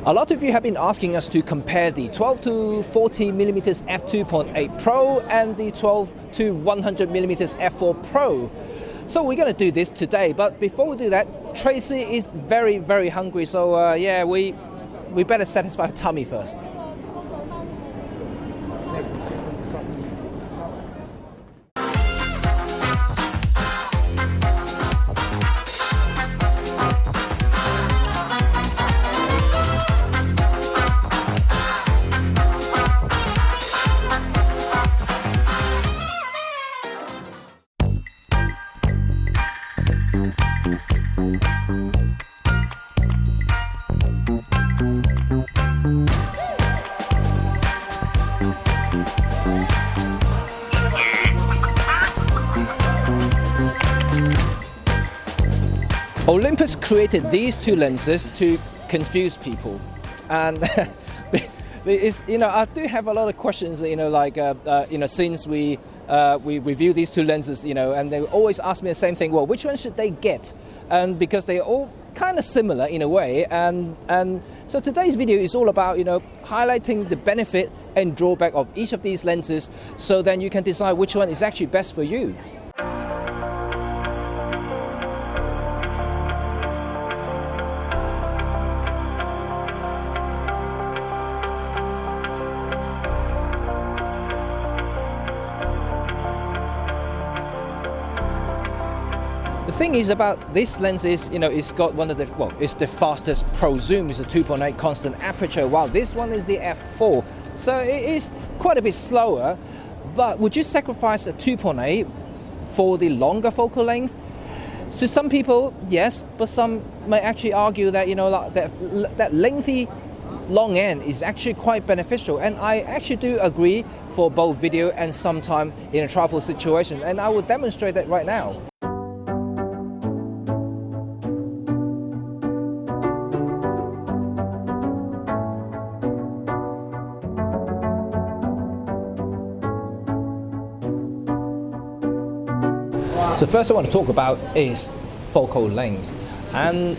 A lot of you have been asking us to compare the 12 to 40 millimeters f2.8 Pro and the 12 to 100 millimeters f4 Pro. So we're going to do this today, but before we do that, Tracy is very, very hungry, so yeah, we better satisfy her tummy first. Olympus created these two lenses to confuse people, and I do have a lot of questions, since we review these two lenses, and they always ask me the same thing. Well, which one should they get? And because they're all kind of similar in a way, and so today's video is all about highlighting the benefit and drawback of each of these lenses, so then you can decide which one is actually best for you. The thing is about this lens is, it's got it's the fastest pro zoom. It's a 2.8 constant aperture, while this one is the f4. So it is quite a bit slower, but would you sacrifice a 2.8 for the longer focal length? To some people, yes, but some may actually argue that, that lengthy long end is actually quite beneficial, and I actually do agree for both video and sometime in a travel situation, and I will demonstrate that right now. So first I want to talk about is focal length, and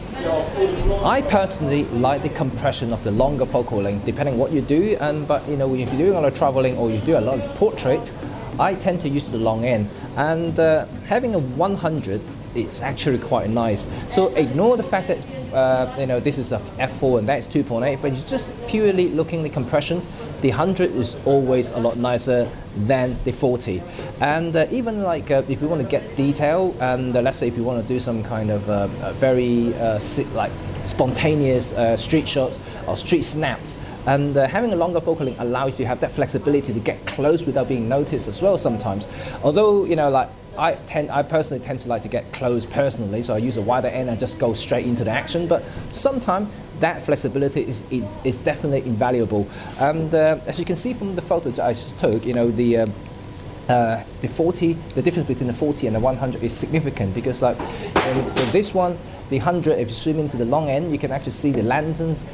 I personally like the compression of the longer focal length depending what you do, but if you're doing a lot of traveling or you do a lot of portraits, I tend to use the long end, and having a 100 is actually quite nice. So ignore the fact that this is a f4 and that's 2.8, but it's just purely looking at the compression. The 100 is always a lot nicer than the 40, and even if you want to get detail, and let's say if you want to do some kind of very spontaneous street shots or street snaps, and having a longer focal length allows you to have that flexibility to get close without being noticed as well sometimes. Although I personally tend to like to get close personally, so I use a wider end and just go straight into the action. But sometimes that flexibility is definitely invaluable. And as you can see from the photo that I just took, the 40, the difference between the 40 and the 100 is significant, because for this one, the 100, if you zoom into the long end, you can actually see the lanterns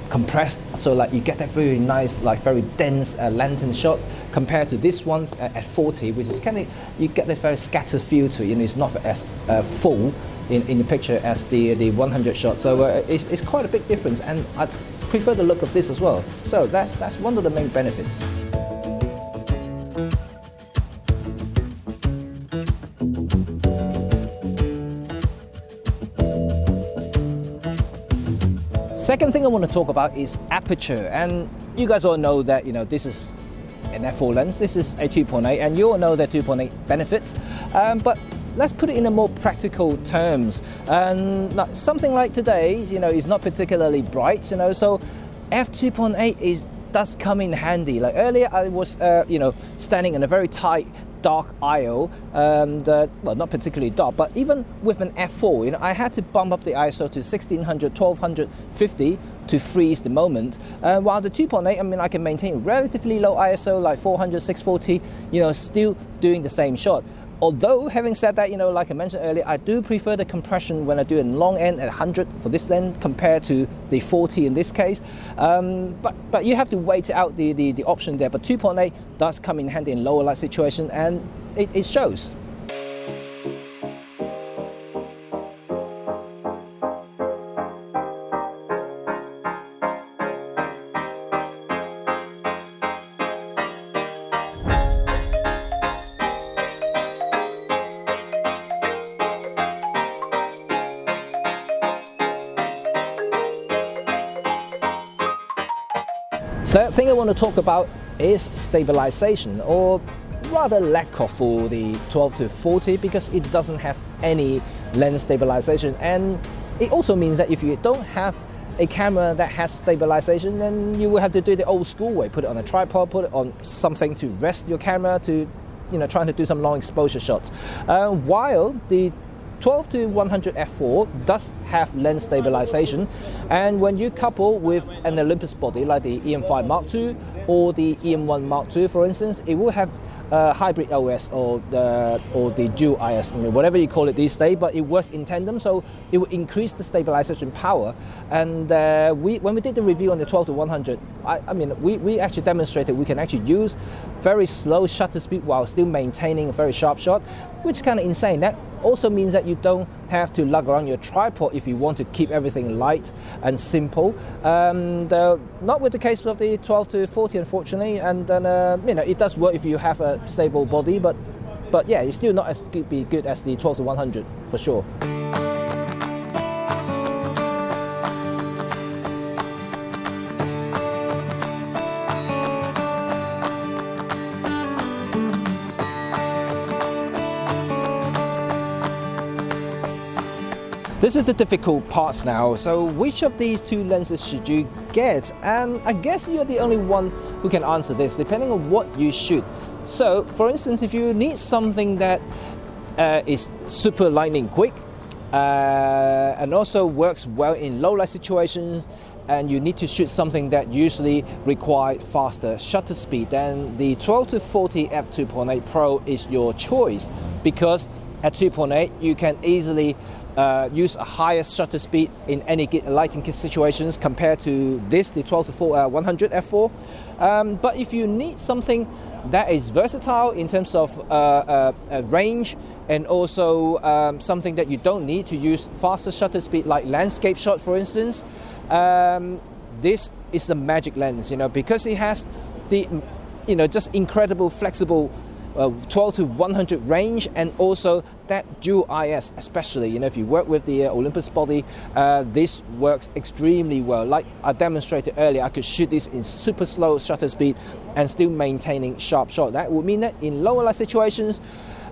compressed, so you get that very nice, very dense lantern shots, compared to this one at 40, which is you get that very scattered feel to it. It's not as full in the picture as the 100 shot. So it's quite a big difference, and I prefer the look of this as well. So that's one of the main benefits. Second thing I want to talk about is aperture, and you guys all know that this is an f4 lens, this is a 2.8, and you all know that 2.8 benefits, but let's put it in a more practical terms. And something like today, is not particularly bright, so f2.8 does come in handy. Earlier I was standing in a very tight dark aisle, and well, not particularly dark, but even with an f4, I had to bump up the ISO to 1600, 1250 to freeze the moment. While the 2.8, I can maintain relatively low ISO, like 400, 640, still doing the same shot. Although, having said that, like I mentioned earlier, I do prefer the compression when I do a long end at 100 for this lens compared to the 40 in this case. But you have to wait out the option there. But 2.8 does come in handy in lower light situation, and it shows. Third thing I want to talk about is stabilization, or rather lack of, for the 12 to 40, because it doesn't have any lens stabilization. And it also means that if you don't have a camera that has stabilization, then you will have to do it the old school way, put it on a tripod, put it on something to rest your camera, to trying to do some long exposure shots. While the 12 to 100 f4 does have lens stabilization, and when you couple with an Olympus body like the EM5 Mark II or the EM1 Mark II, for instance, it will have hybrid OS or the dual IS, whatever you call it these days, but it works in tandem, so it will increase the stabilization power. And when we did the review on the 12 to 100, we actually demonstrated we can actually use very slow shutter speed while still maintaining a very sharp shot, which is kind of insane. That also means that you don't have to lug around your tripod if you want to keep everything light and simple. Not with the case of the 12 to 40, unfortunately. And then it does work if you have a stable body, but yeah, it's still not as good as the 12 to 100 for sure. This is the difficult parts now. So which of these two lenses should you get? And I guess you're the only one who can answer this, depending on what you shoot. So for instance, if you need something that is super lightning quick and also works well in low light situations, and you need to shoot something that usually requires faster shutter speed, then the 12 to 40 f2.8 Pro is your choice, because at 2.8 you can easily use a higher shutter speed in any lighting situations compared to this, the 12 to 100 f4. But if you need something that is versatile in terms of range, and also something that you don't need to use faster shutter speed, like landscape shot for instance, this is the magic lens, because it has the just incredible flexible 12 to 100 range, and also that dual IS, especially if you work with the Olympus body, this works extremely well. Like I demonstrated earlier, I could shoot this in super slow shutter speed and still maintaining sharp shot. That would mean that in lower light situations,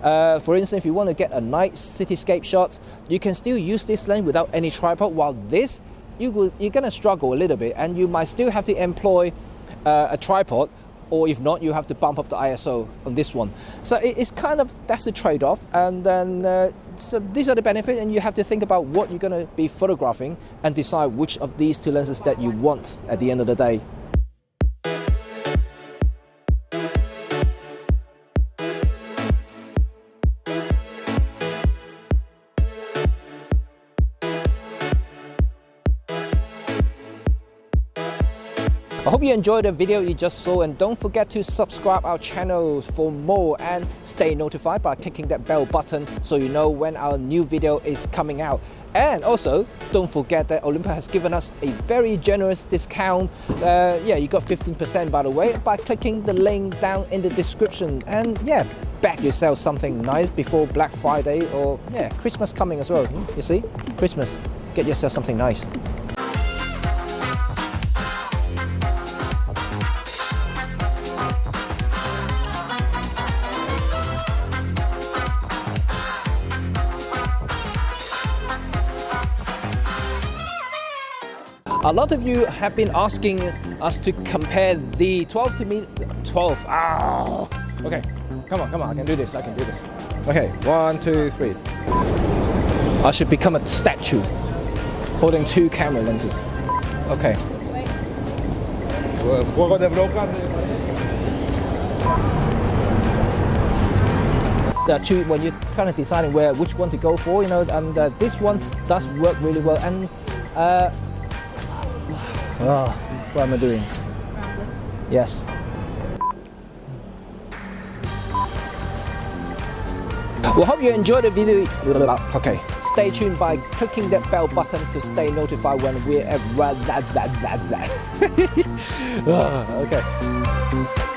for instance, if you want to get a night cityscape shot, you can still use this lens without any tripod, while this you're going to struggle a little bit, and you might still have to employ a tripod, or if not, you have to bump up the ISO on this one. So it's kind of, that's the trade-off. And then so these are the benefits, and you have to think about what you're going to be photographing and decide which of these two lenses that you want at the end of the day. I hope you enjoyed the video you just saw, and don't forget to subscribe our channel for more and stay notified by clicking that bell button so you know when our new video is coming out. And also don't forget that Olympus has given us a very generous discount. Yeah, you got 15% by the way, by clicking the link down in the description. And yeah, back yourself something nice before Black Friday, or yeah, Christmas coming as well. You see, Christmas, get yourself something nice. A lot of you have been asking us to compare the 12 to 12. Okay, come on, I can do this. Okay, 1, 2, 3. I should become a statue holding two camera lenses. Okay. When you're kind of deciding which one to go for, and this one does work really well. And what am I doing? Rounded. Yes. Well, hope you enjoyed the video. Okay. Stay tuned by clicking that bell button to stay notified when we're at okay.